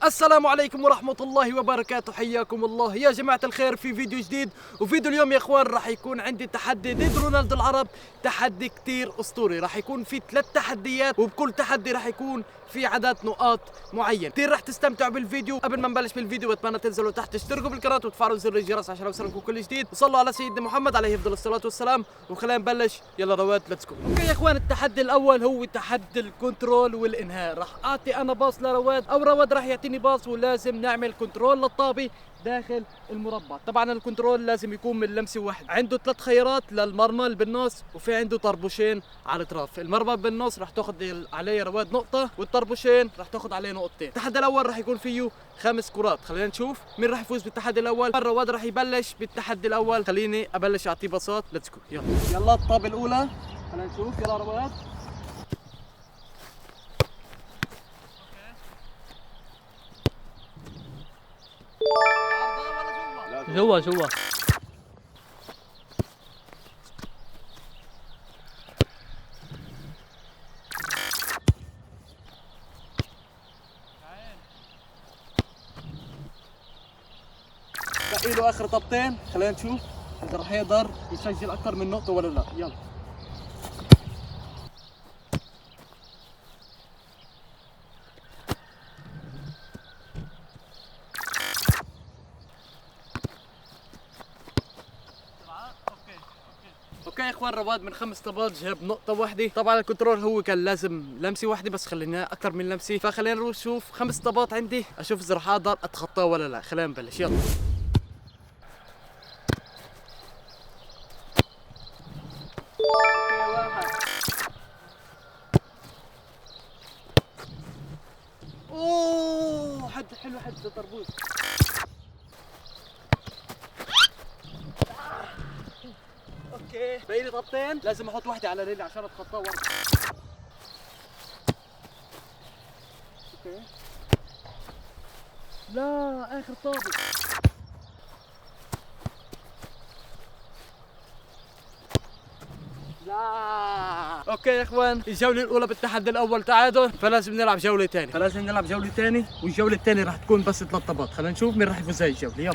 السلام عليكم ورحمة الله وبركاته، حياكم الله يا جماعة الخير في فيديو جديد. وفيديو اليوم يا اخوان راح يكون عندي تحدي ضد رونالدو العرب، تحدي كتير اسطوري. راح يكون في 3 تحديات، وبكل تحدي راح يكون في عدد نقاط معين. كتير راح تستمتعوا بالفيديو. قبل ما نبلش بالفيديو بتمنى تنزلوا تحت تشتركوا بالقناة وتفعلوا زر الجرس عشان يوصلكم كل جديد، وصلوا على سيدنا محمد عليه افضل الصلاة والسلام. وخلينا نبلش، يلا رواد ليتس جو. اوكي يا اخوان، التحدي الاول هو تحدي الكنترول والانهاء. راح اعطي انا باص لرواد او رواد راح يعطيني باص، ولازم نعمل كنترول للطابة داخل المربع. طبعا الكنترول لازم يكون من لمسة واحدة. عنده 3 خيارات للمرمى اللي بالنص، وفي عنده طربوشين على الاطراف. المرمى بالنص راح تاخذ عليه رواد نقطة، والطربوشين راح تاخذ عليه نقطتين. التحدي الاول راح يكون فيه 5 كرات. خلينا نشوف مين راح يفوز بالتحدي الاول. رواد راح يبلش بالتحدي الاول. خليني ابلش اعطيه باصات. ليتس جو، يلا يلا الطابة الاولى. خلينا نشوف، يلا رواد. جوا جوا. باقي له اخر طبتين. خلينا نشوف اذا راح يقدر يسجل اكثر من نقطة ولا لا. يلا اوكي يا اخوان، رواد من 5 طابات جاب نقطة واحدة. طبعا الكنترول هو كان لازم لمسة واحدة، بس خلينا اكثر من لمسة. فخلينا نروح نشوف 5 طابات عندي، اشوف اذا راح اقدر اتخطاه ولا لا. خلينا نبلش، يلا. اوكي، واحد. اوه، حد حلو، حد طربوش. اوكي، باقي لي طبتين، لازم احط واحدة على رجلي عشان اتخطاه ورا. اوكي، لا اخر طابة. لا. اوكي يا اخوان، الجولة الأولى بالتحدي الأول تعادل، فلازم نلعب جولة ثانية. والجولة الثانية راح تكون بس 3 طابات. خلينا نشوف مين راح يفوز هاي الجولة، يلا.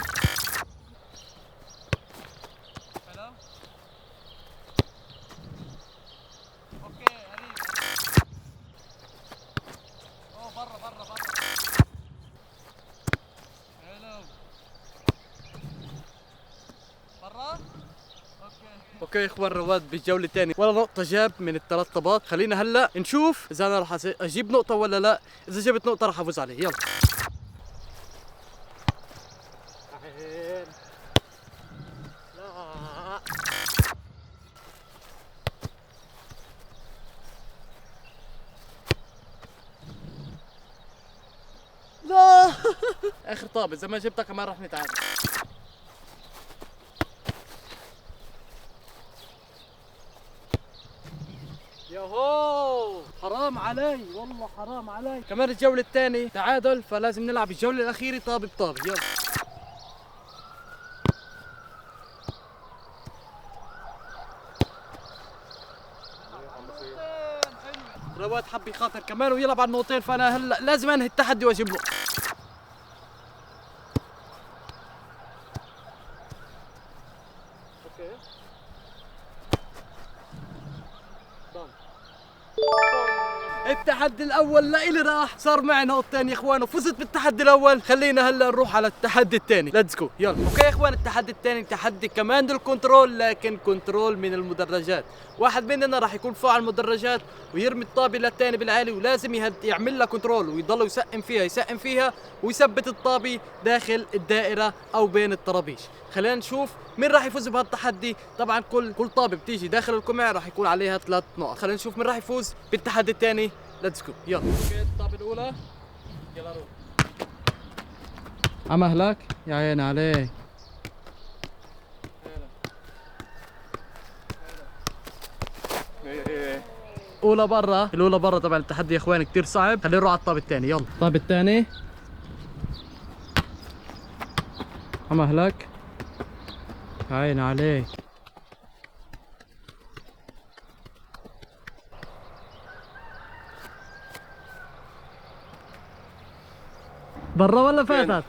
اوكي، قريب. اوه، برا برا برا. حلو. برا. اوكي يا اخوان، رواد بالجوله الثانيه ولا نقطه جاب من ال3 طابات. خلينا هلا نشوف اذا انا راح اجيب نقطه ولا لا. اذا جبت نقطه راح افوز عليه، يلا. لا. لا. اخر طابه، اذا ما جبتها كمان راح نتعادل. ياهو، حرام علي والله، حرام علي. كمان الجولة الثانية تعادل، فلازم نلعب الجولة الأخيرة طابة بطابة، يلا. رواد حب يخاطر كمان ويلعب على النقطتين، فأنا هلا لازم أنهي التحدي وأجيب له. اوكي، التحدي الاول لإلي راح، صار معي نقطتين يا اخوان وفزت بالتحدي الاول. خلينا هلا نروح على التحدي الثاني، ليتس جو، يلا. اوكي يا اخوان، التحدي الثاني تحدي كماند الكنترول، لكن كنترول من المدرجات. واحد مننا راح يكون فوق على المدرجات ويرمي الطابه للثاني بالعالي، ولازم يعمل لها كنترول ويضل يسقم فيها ويثبت الطابه داخل الدائره او بين الطرابيش. خلينا نشوف مين راح يفوز بهالتحدي. طبعا كل طابه بتيجي داخل القمع راح يكون عليها 3 نقط. خلينا نشوف مين راح يفوز بالتحدي الثاني، ليتس جو، يلا. اوكي، الطابه الاولى، يلا روح. عمهلك يا عيني عليك. الاولى برا طبعا. التحدي يا اخوان كثير صعب. خلينا نروح على الطابه الثاني، يلا. الطابة الثاني، عمهلك يا عيني عليك. برا ولا فاتت؟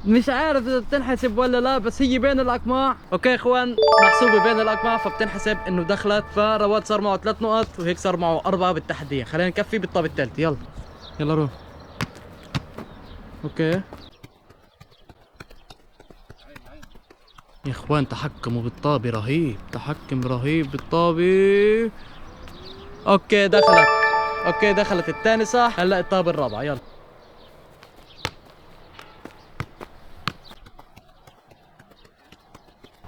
مش عارف اذا بتنحسب ولا لا، بس هي بين الاقماع. اوكي يا اخوان، محسوبه بين الاقماع فبتنحسب انه دخلت. فرواد صار معه 3 نقط وهيك صار معه 4 بالتحديه. خلينا نكفي بالطابه الثالثه. يلا يلا روح. اوكي يا اخوان، تحكموا بالطابه رهيب، تحكم رهيب بالطابه. اوكي دخلت. اوكي دخلت الثاني صح. هلا الطابه الرابعه. يلا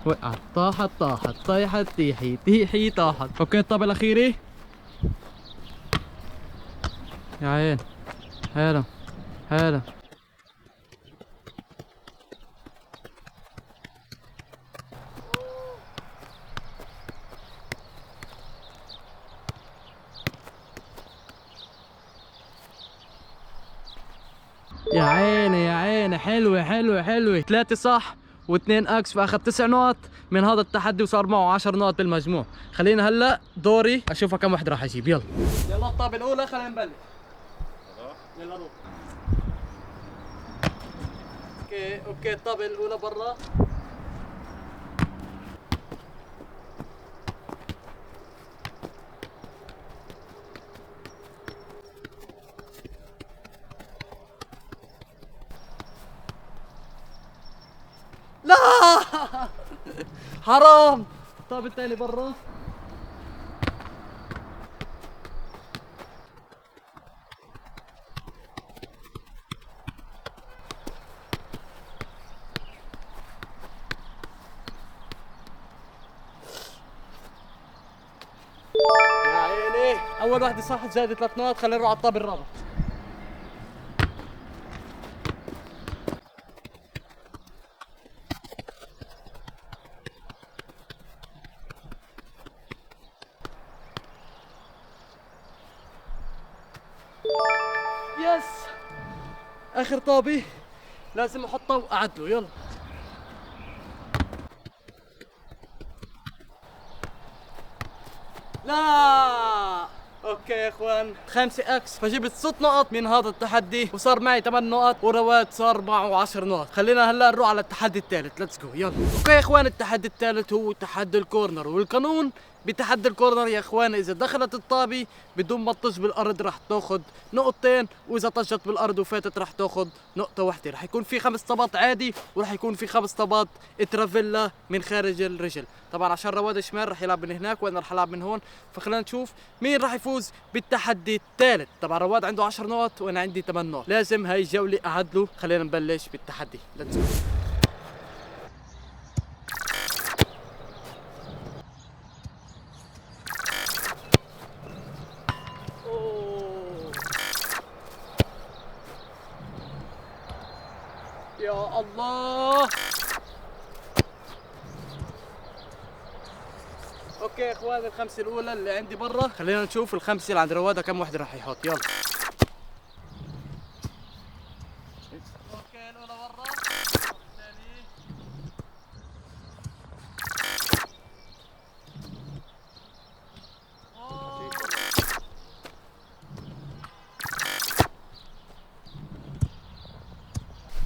وقعت، طاحت طاحت، طيحت تيحي تيحي طاحت. اوكي الطابة الأخيرة. يا عين، حلو حلو. يا عيني يا عيني، حلوة حلوة حلوة. 3 صح واثنين اكس، فاخذ 9 نقط من هذا التحدي وصار معه 10 نقط بالمجموع. خلينا هلا دوري اشوفها كم وحده راح اجيب. يلا يلا الطابة الأولى، خلينا نبلش. يلا روح. اوكي الطابة الأولى برا. لا حرام. الطابة الثاني برا. يا عيني، أول واحدة صح زادت 3 نقط. خلينا نروح على الطابة الرابعة. يس، اخر طابه لازم احطها واعدله. يلا لا. اوكي يا اخوان، 5 اكس، فجبت 6 نقط من هذا التحدي وصار معي 8 نقط، ورواد صار معه 10 نقط. خلينا هلا نروح على التحدي الثالث. ليتس جو. يلا اوكي يا اخوان، التحدي الثالث هو تحدي الكورنر. والقانون بتحدي الكورنر يا اخوان، اذا دخلت الطابه بدون ما تطج بالارض راح تاخذ نقطتين، واذا طجت بالارض وفاتت راح تاخذ نقطه واحده. راح يكون في 5 طابات عادي، وراح يكون في 5 طابات ترافيلا من خارج الرجل. طبعا عشان رواد شمال راح يلعب من هناك وانا راح العب من هون. فخلينا نشوف مين راح يفوز بالتحدي الثالث. طبعا رواد عنده 10 نقط وانا عندي 8 نقط. لازم هاي الجوله اعدله. خلينا نبلش بالتحدي. ليتس جو. يا الله. اوكي يا اخوان، الخمسه الاولى اللي عندي برا. خلينا نشوف الخمسه اللي عند رواد كم وحده راح يحط. يلا اوكي الاولى برا. الثانيه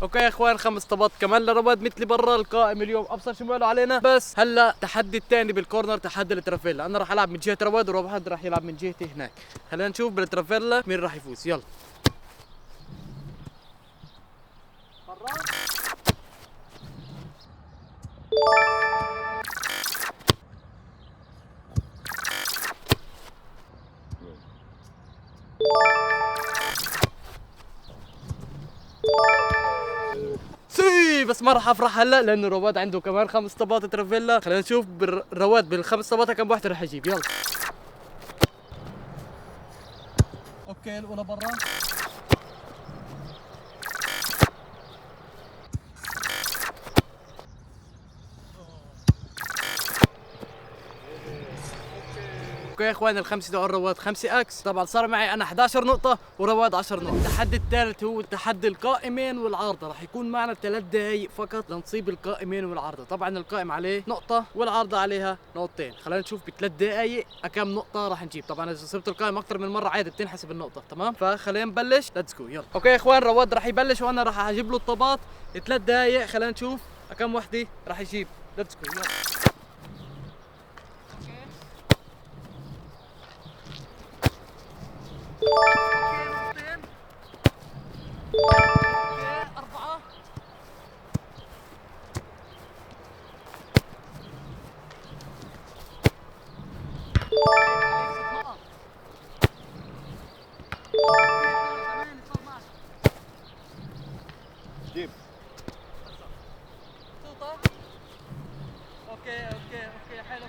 اوكي يا اخوان، 5 طبات كمان لرواد مثلي برا. القائم اليوم ابصر شو بيقولوا علينا. بس هلا التحدي الثاني بالكورنر، تحدي الترافيلا. انا راح العب من جهه رواد ورواد راح يلعب من جهتي هناك. خلينا نشوف بالترافيلا مين راح يفوز. يلا برا. بس ما راح افرح هلا لانه رواد عنده كمان 5 طبات ترافيلا. خلينا نشوف رواد بالخمس طبات كم واحده راح يجيب. يلا اوكي الاولى برا. اوكي يا اخوان الخمسه تبع رواد 5 اكس. طبعا صار معي انا 11 نقطه ورواد 10 نقط. التحدي الثالث هو تحدي القائمين والعارضه. راح يكون معنا 3 دقائق فقط لنصيب القائمين والعارضه. طبعا القائم عليه نقطه والعارضه عليها نقطتين. خلينا نشوف ب3 دقائق كم نقطه راح نجيب. طبعا اذا صبت القائم اكثر من مره عادي بتنحسب النقطه. تمام، فخلينا نبلش. ليتس جو يلا. اوكي يا اخوان رواد راح يبلش وانا راح اجيب له الطابات 3 دقائق. خلينا نشوف كم وحده راح يجيب. ليتس جو يلا. أربعة. جيب. اوكي حلو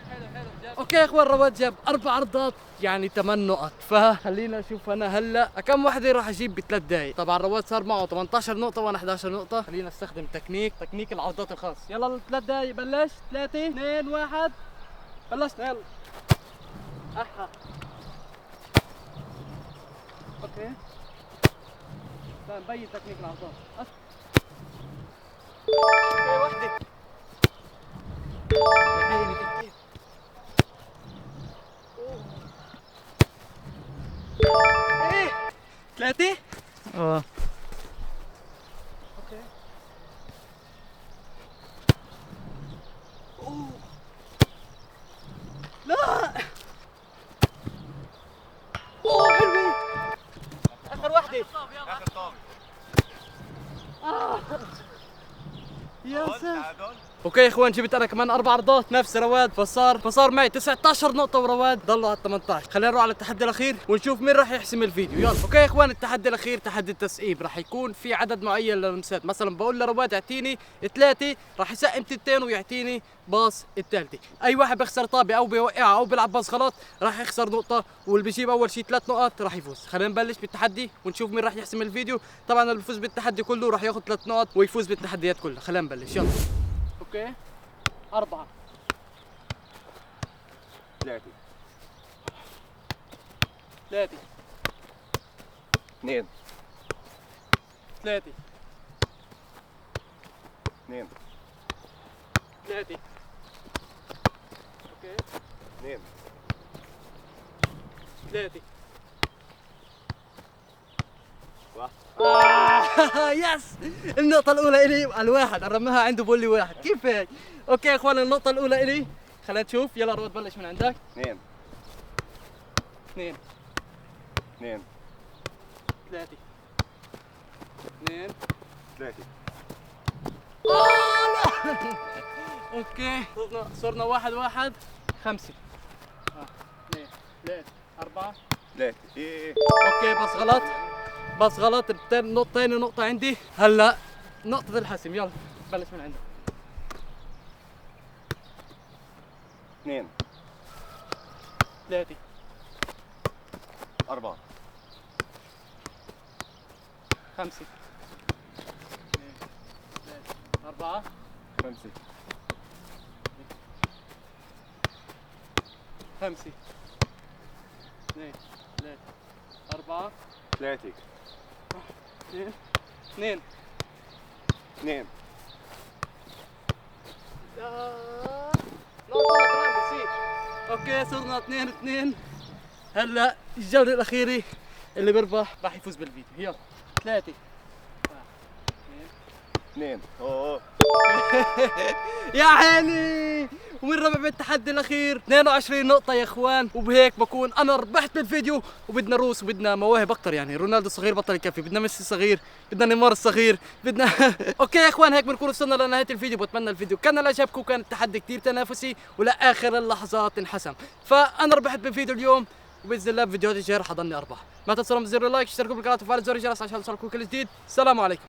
جاب. اوكي يا اخوان رواد جاب 4 عرضات يعني 8 نقط. فخلينا نشوف انا هلا كم وحده راح اجيب ب3 دقائق. طبعا رواد صار معه 18 نقطه وانا 11 نقطه. خلينا نستخدم تكنيك العرضات الخاص. يلا 3 دقائق بلش. 3 2 1 بلشنا يلا. احا اوكي مبين تكنيك العرضات. اوكي وحده. ايه 3 اوكي أوه. لا اوه حلوه. اخر وحده. اخر طابق. يا ساتر. اوكي يا اخوان جبت انا كمان 4 عرضات نفس رواد. فصار معي 19 نقطة ورواد ضلوا على 18. خلينا نروح على التحدي الأخير ونشوف مين راح يحسم الفيديو. يلا. اوكي يا اخوان التحدي الأخير تحدي التسقيب. راح يكون في عدد معين للمسات. مثلا بقول لرواد اعطيني 3 راح يسقم 2 ويعطيني باص الثالثة. أي واحد بيخسر طابة أو بيوقعها أو بيلعب باص غلط راح يخسر نقطة، واللي بيجيب أول شيء 3 نقط راح يفوز. خلينا نبلش بالتحدي ونشوف مين راح يحسم الفيديو. طبعا اللي بيفوز بالتحدي كله راح ياخذ 3 نقط ويفوز بالتحديات كلها. خلينا نبلش يلا. اوكي 4 3 3 2 3 2 3 اوكي 2 3 1. يس. النقطة الأولى إلي. الواحد رماها عنده بقول لي واحد. كيف هيك؟ أوكي يا إخوان النقطة الأولى إلي. خلينا نشوف. يلا رواد بلش من عندك. 2 2 2 3 2 3 لا. اوكي صرنا 1 5 2 3 4 3 ايه. اوكي بس غلط ثاني نقطة عندي. هلا نقطة الحسم. يلا بلش من عندك. 2 3 4 5 4 5 5 2 3 4 3 2 2 2 اوكي صرنا 2 هلا الجولة الأخيرة اللي بيربح راح يفوز بالفيديو. يلا 3 2 اوه. يا عيني. ومن ربح بالتحدي الاخير 22 نقطة يا اخوان. وبهيك بكون انا ربحت بالفيديو. وبدنا روس وبدنا مواهب اكثر. يعني رونالدو الصغير بطل يكفي. بدنا ميسي الصغير، بدنا نيمار الصغير، بدنا اوكي يا اخوان هيك بنكون وصلنا لنهاية الفيديو. بتمنى الفيديو كان عجبكم. كان التحدي كثير تنافسي ولاخر اللحظات انحسم. فانا ربحت بالفيديو اليوم وباذن الله بفيديوهات الجايه رح اضلني اربح. ما تنسوا زر اللايك، اشتركوا بالقناة وفعلوا زر الجرس عشان يوصلكم كل جديد. السلام عليكم.